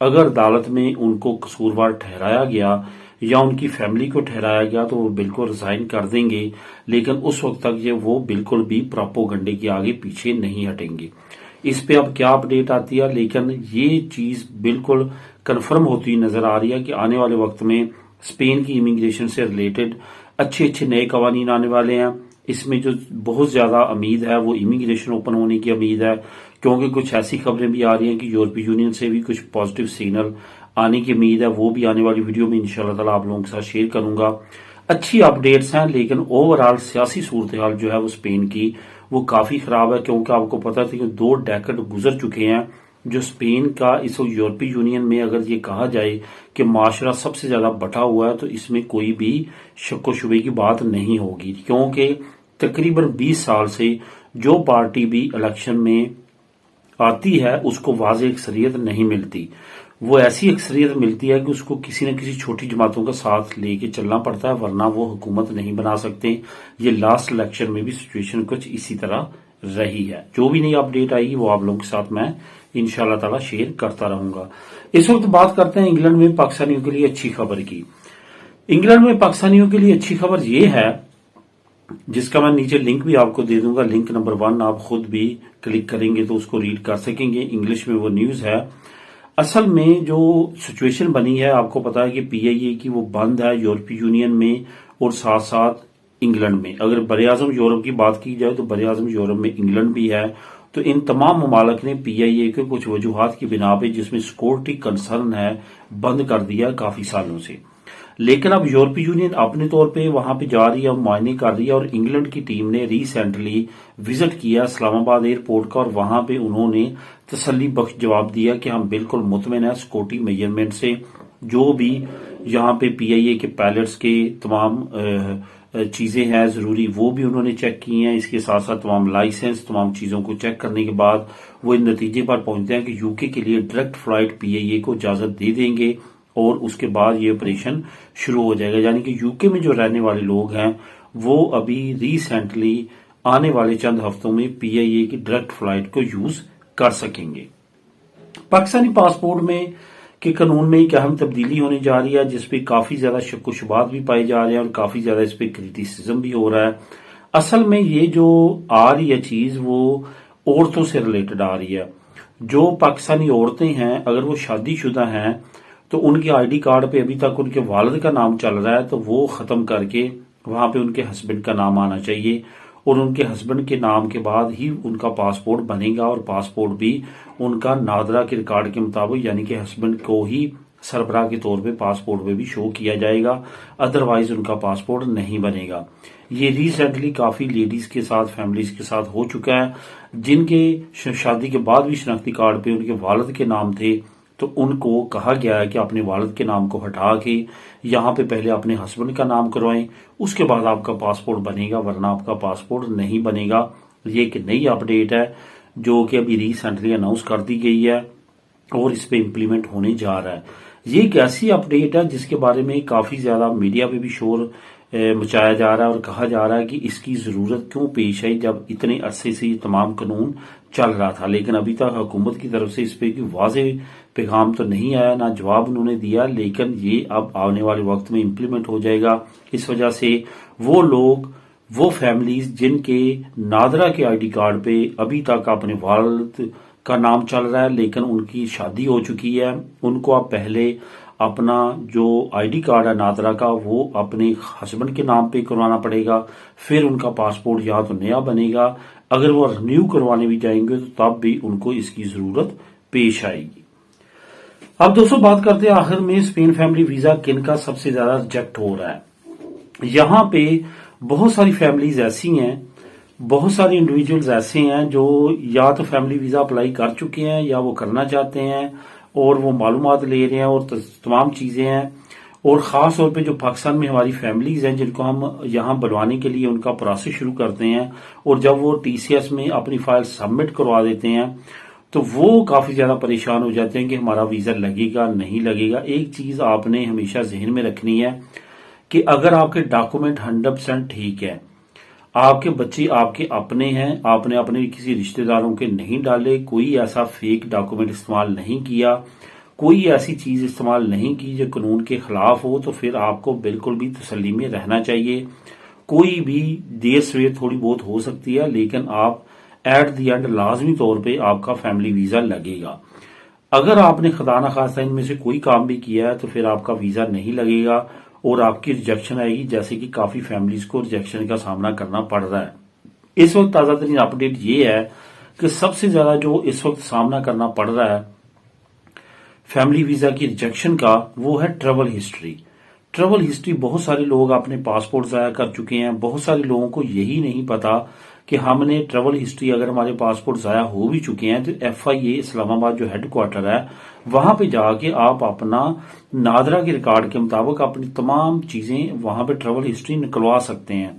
اگر عدالت میں ان کو قصوروار ٹھہرایا گیا یا ان کی فیملی کو ٹھہرایا گیا تو وہ بالکل ریزائن کر دیں گے، لیکن اس وقت تک یہ وہ بالکل بھی پراپوگنڈے کے آگے پیچھے نہیں ہٹیں گے۔ اس پہ اب کیا اپڈیٹ آتی ہے، لیکن یہ چیز بالکل کنفرم ہوتی نظر آ رہی ہے کہ آنے والے وقت میں اسپین کی امیگریشن سے ریلیٹڈ اچھے نئے قوانین آنے والے ہیں۔ اس میں جو بہت زیادہ امید ہے وہ امیگریشن اوپن ہونے کی امید ہے، کیونکہ کچھ ایسی خبریں بھی آ رہی ہیں کہ یورپی یونین سے بھی کچھ پازیٹیو سگنل آنے کی امید ہے، وہ بھی آنے والی ویڈیو میں انشاءاللہ تعالی آپ لوگوں کے ساتھ شیئر کروں گا۔ اچھی اپڈیٹس ہیں، لیکن اوورآل سیاسی صورتحال جو ہے وہ اسپین کی وہ کافی خراب ہے، کیونکہ آپ کو پتا تھا کہ 2 ڈیکڈ گزر چکے ہیں جو اسپین کا اس یورپی یونین میں اگر یہ کہا جائے کہ معاشرہ سب سے زیادہ بٹا ہوا ہے تو اس میں کوئی بھی شک و شبے کی بات نہیں ہوگی، کیونکہ تقریباً 20 سال سے جو پارٹی بھی الیکشن میں آتی ہے اس کو واضح اکثریت نہیں ملتی، وہ ایسی اکثریت ملتی ہے کہ اس کو کسی نہ کسی چھوٹی جماعتوں کا ساتھ لے کے چلنا پڑتا ہے، ورنہ وہ حکومت نہیں بنا سکتے۔ یہ لاسٹ الیکشن میں بھی سچویشن کچھ اسی طرح رہی ہے۔ جو بھی نئی اپڈیٹ آئی گی وہ آپ لوگوں کے ساتھ میں انشاءاللہ تعالی شیئر کرتا رہوں گا۔ اس وقت بات کرتے ہیں انگلینڈ میں پاکستانیوں کے لیے اچھی خبر کی۔ انگلینڈ میں پاکستانیوں کے لیے اچھی خبر یہ ہے، جس کا میں نیچے لنک بھی آپ کو دے دوں گا، لنک نمبر 1 آپ خود بھی کلک کریں گے تو اس کو ریڈ کر سکیں گے، انگلش میں وہ نیوز ہے۔ اصل میں جو سچویشن بنی ہے آپ کو پتا ہے کہ پی آئی اے کی وہ بند ہے یورپی یونین میں اور ساتھ ساتھ انگلینڈ میں۔ اگر براعظم یورپ کی بات کی جائے تو براعظم یورپ میں انگلینڈ بھی ہے، تو ان تمام ممالک نے پی آئی اے کے کچھ وجوہات کی بنا پہ جس میں سیکورٹی کنسرن ہے بند کر دیا کافی سالوں سے، لیکن اب یورپی یونین اپنے طور پہ وہاں پہ جا رہی ہے، معائنے کر رہی ہے، اور انگلینڈ کی ٹیم نے ریسنٹلی وزٹ کیا اسلام آباد ایئرپورٹ کا، اور وہاں پہ انہوں نے تسلی بخش جواب دیا کہ ہم بالکل مطمئن ہیں سیکورٹی میجرمنٹ سے، جو بھی یہاں پہ پی آئی اے کے پائلٹس کے تمام چیزیں ہیں ضروری وہ بھی انہوں نے چیک کی ہیں، اس کے ساتھ ساتھ تمام لائسنس تمام چیزوں کو چیک کرنے کے بعد وہ اس نتیجے پر پہنچتے ہیں کہ یو کے کے لیے ڈائریکٹ فلائٹ پی آئی اے کو اجازت دے دیں گے، اور اس کے بعد یہ آپریشن شروع ہو جائے گا۔ یعنی کہ یو کے میں جو رہنے والے لوگ ہیں وہ ابھی ریسنٹلی آنے والے چند ہفتوں میں پی آئی اے کی ڈائریکٹ فلائٹ کو یوز کر سکیں گے۔ پاکستانی پاسپورٹ میں کے قانون میں ایک اہم تبدیلی ہونے جا رہی ہے، جس پہ کافی زیادہ شک و شبہات بھی پائے جا رہے ہیں اور کافی زیادہ اس پہ کریٹیسزم بھی ہو رہا ہے۔ اصل میں یہ جو آ رہی ہے چیز وہ عورتوں سے ریلیٹڈ آ رہی ہے۔ جو پاکستانی عورتیں ہیں اگر وہ شادی شدہ ہیں تو ان کے آئی ڈی کارڈ پہ ابھی تک ان کے والد کا نام چل رہا ہے، تو وہ ختم کر کے وہاں پہ ان کے ہسبینڈ کا نام آنا چاہیے، اور ان کے ہسبینڈ کے نام کے بعد ہی ان کا پاسپورٹ بنے گا، اور پاسپورٹ بھی ان کا نادرا کے ریکارڈ کے مطابق یعنی کہ ہسبینڈ کو ہی سربراہ کے طور پہ پاسپورٹ پہ بھی شو کیا جائے گا، ادروائز ان کا پاسپورٹ نہیں بنے گا۔ یہ ریسنٹلی کافی لیڈیز کے ساتھ فیملیز کے ساتھ ہو چکا ہے، جن کے شادی کے بعد بھی شناختی کارڈ پہ ان کے والد کے نام تھے، تو ان کو کہا گیا ہے کہ اپنے والد کے نام کو ہٹا کے یہاں پہ پہلے اپنے ہسبینڈ کا نام کروائیں، اس کے بعد آپ کا پاسپورٹ بنے گا، ورنہ آپ کا پاسپورٹ نہیں بنے گا۔ یہ ایک نئی اپڈیٹ ہے جو کہ ابھی ریسنٹلی اناؤنس کر دی گئی ہے اور اس پہ امپلیمنٹ ہونے جا رہا ہے۔ یہ ایک ایسی اپڈیٹ ہے جس کے بارے میں کافی زیادہ میڈیا پہ بھی شور مچایا جا رہا ہے اور کہا جا رہا ہے کہ اس کی ضرورت کیوں پیش آئی جب اتنے عرصے سے یہ تمام قانون چل رہا تھا، لیکن ابھی تک حکومت کی طرف سے اس پہ کوئی واضح پیغام تو نہیں آیا، نہ جواب انہوں نے دیا، لیکن یہ اب آنے والے وقت میں امپلیمنٹ ہو جائے گا۔ اس وجہ سے وہ لوگ وہ فیملیز جن کے نادرا کے آئی ڈی کارڈ پہ ابھی تک اپنے والد کا نام چل رہا ہے لیکن ان کی شادی ہو چکی ہے، ان کو اب پہلے اپنا جو آئی ڈی کارڈ ہے نادرا کا وہ اپنے ہسبینڈ کے نام پہ کروانا پڑے گا، پھر ان کا پاسپورٹ یا تو نیا بنے گا، اگر وہ رینیو کروانے بھی جائیں گے تو تب بھی ان کو اس کی ضرورت پیش آئے گی۔ اب دوستوں بات کرتے ہیں آخر میں اسپین فیملی ویزا کن کا سب سے زیادہ ریجیکٹ ہو رہا ہے۔ یہاں پہ بہت ساری فیملیز ایسی ہیں، بہت سارے انڈیویجولز ایسے ہیں جو یا تو فیملی ویزا اپلائی کر چکے ہیں یا وہ کرنا چاہتے ہیں اور وہ معلومات لے رہے ہیں اور تمام چیزیں ہیں، اور خاص طور پہ جو پاکستان میں ہماری فیملیز ہیں جن کو ہم یہاں بلوانے کے لیے ان کا پروسیس شروع کرتے ہیں، اور جب وہ ٹی سی ایس میں اپنی فائل سبمٹ کروا دیتے ہیں تو وہ کافی زیادہ پریشان ہو جاتے ہیں کہ ہمارا ویزا لگے گا نہیں لگے گا۔ ایک چیز آپ نے ہمیشہ ذہن میں رکھنی ہے کہ اگر آپ کے ڈاکومنٹ 100% ٹھیک ہے، آپ کے بچے آپ کے اپنے ہیں، آپ نے اپنے کسی رشتہ داروں کے نہیں ڈالے، کوئی ایسا فیک ڈاکومنٹ استعمال نہیں کیا، کوئی ایسی چیز استعمال نہیں کی جو قانون کے خلاف ہو، تو پھر آپ کو بالکل بھی تسلی میں رہنا چاہیے۔ کوئی بھی دیر سویر تھوڑی بہت ہو سکتی ہے، لیکن آپ ایٹ دی اینڈ لازمی طور پہ آپ کا فیملی ویزا لگے گا۔ اگر آپ نے خدا نخواستہ ان میں سے کوئی کام بھی کیا ہے تو پھر آپ کا ویزا نہیں لگے گا اور آپ کی ریجیکشن آئے گی، جیسے کہ کافی فیملیز کو ریجیکشن کا سامنا کرنا پڑ رہا ہے۔ اس وقت تازہ ترین اپڈیٹ یہ ہے کہ سب سے زیادہ جو اس وقت سامنا کرنا پڑ رہا ہے فیملی ویزا کی ریجیکشن کا، وہ ہے ٹریول ہسٹری۔ ٹریول ہسٹری بہت سارے لوگ اپنے پاسپورٹ ضائع کر چکے ہیں۔ بہت سارے لوگوں کو یہی نہیں پتا کہ ہم نے ٹریول ہسٹری، اگر ہمارے پاسپورٹ ضائع ہو بھی چکے ہیں تو FIA اسلام آباد جو ہیڈ کوارٹر ہے وہاں پہ جا کے آپ اپنا نادرا کے ریکارڈ کے مطابق اپنی تمام چیزیں وہاں پہ ٹریول ہسٹری نکلوا سکتے ہیں۔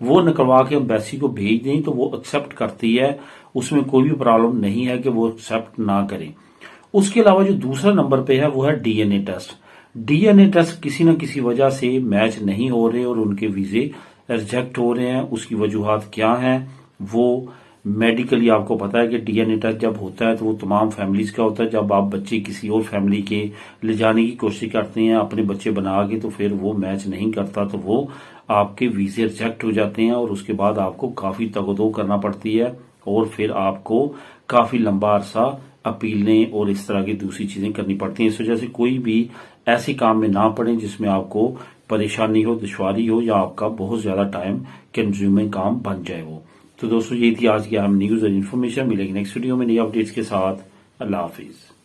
وہ نکلوا کے امبیسی کو بھیج دیں تو وہ ایکسپٹ کرتی ہے، اس میں کوئی بھی پرابلم نہیں ہے کہ وہ ایکسپٹ نہ کریں۔ اس کے علاوہ جو دوسرا نمبر پہ ہے وہ ہے DNA ٹیسٹ۔ DNA ٹیسٹ کسی نہ کسی وجہ سے میچ نہیں ہو رہے اور ان کے ویزے ریجیکٹ ہو رہے ہیں۔ اس کی وجوہات کیا ہیں؟ وہ میڈیکلی آپ کو پتا ہے کہ DNA ٹیسٹ جب ہوتا ہے تو وہ تمام فیملیز کا ہوتا ہے۔ جب آپ بچے کسی اور فیملی کے لے جانے کی کوشش کرتے ہیں اپنے بچے بنا کے، تو پھر وہ میچ نہیں کرتا تو وہ آپ کے ویزے ریجیکٹ ہو جاتے ہیں اور اس کے بعد آپ کو کافی تگودو کرنا پڑتی ہے اور پھر آپ کو کافی لمبا عرصہ اپیلیں اور اس طرح کی دوسری چیزیں کرنی پڑتی ہیں۔ اس وجہ سے کوئی بھی ایسے کام میں نہ پڑیں جس میں آپ کو پریشانی ہو، دشواری ہو یا آپ کا بہت زیادہ ٹائم کنزیومنگ کام بن جائے وہ۔ تو دوستو یہ تھی آج کی اہم نیوز اور انفارمیشن۔ ملیں گے نیکسٹ ویڈیو میں نئی اپڈیٹس کے ساتھ۔ اللہ حافظ۔